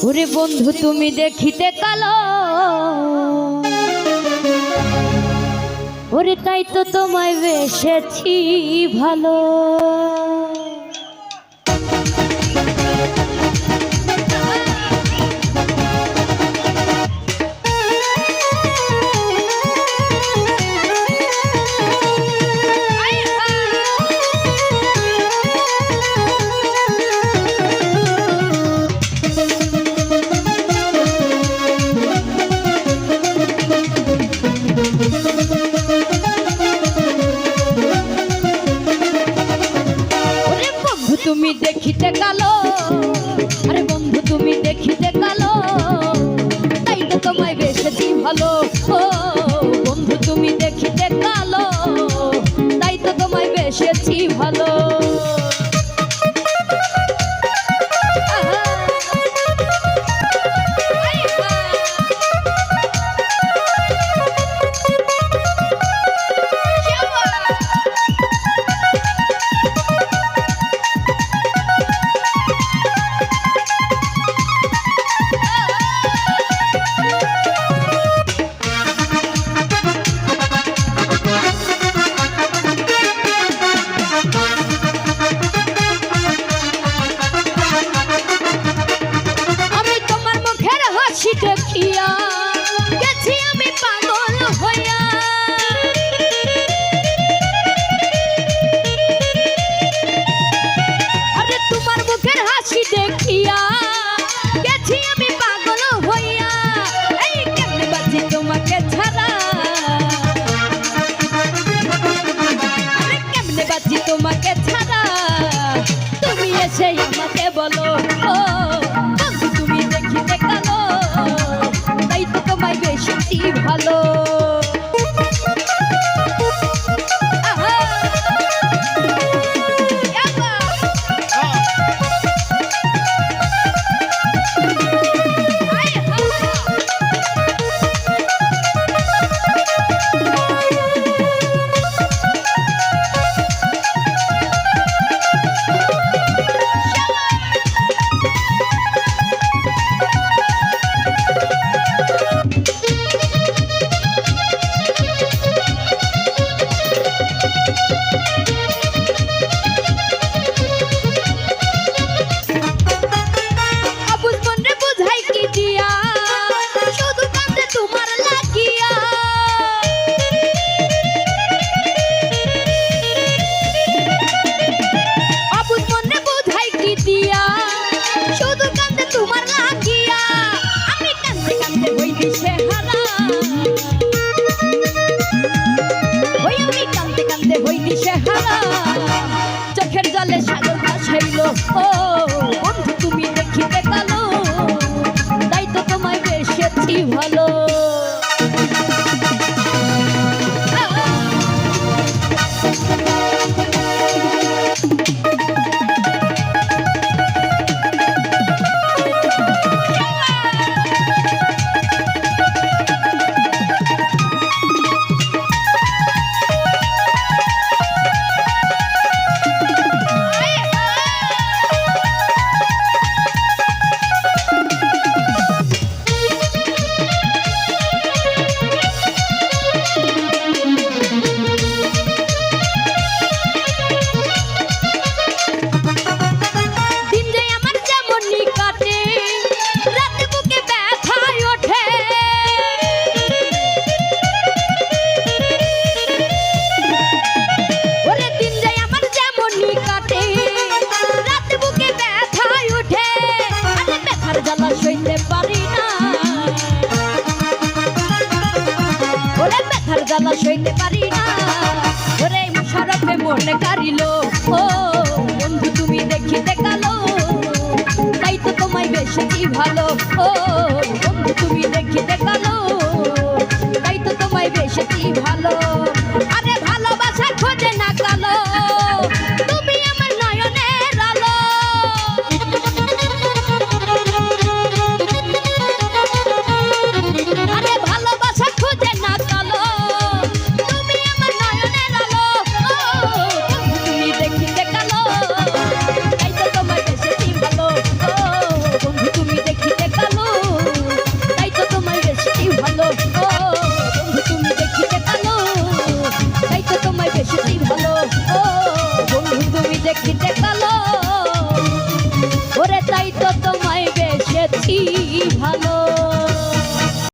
ওরে বন্ধু তুমি দেখিতে কালো, ওরে তাই তো তোমায় বেসেছি ভালো। তুমি দেখিতে কালো, আরে বন্ধু তুমি দেখিতে কালো, তাই তো তোমায় বেসেছি ভালো। ও বন্ধু তুমি দেখিতে কালো, তাই তো তোমায় বেসেছি ভালো। দেখিয়া গেছি আমি পাগল হইয়া, আরে তোমার মুখের হাসি দেখিয়া গেছি আমি পাগল হইয়া। এই কেমনে বাঁচি তোমাকে ছাড়া, আরে কেমনে বাঁচি তোমাকে ছাড়া, তুমি এসে আমাকে বলো। ও বন্ধু তুমি দেখিতে কালো, তাই তো তোমায় বেসেছি ভালো। চোখের জলে সাগর ভাসাইল। ও বন্ধু তুমি দেখিতে কালো, তাই তো তোমায় বেসেছি ভালো। জ্বালা সইতে পারি না, ওরে মুশারফে মনে কারিল। ও বন্ধু তুমি দেখিতে কালো, তাই তো তোমায় বেসেছি ভালো। ও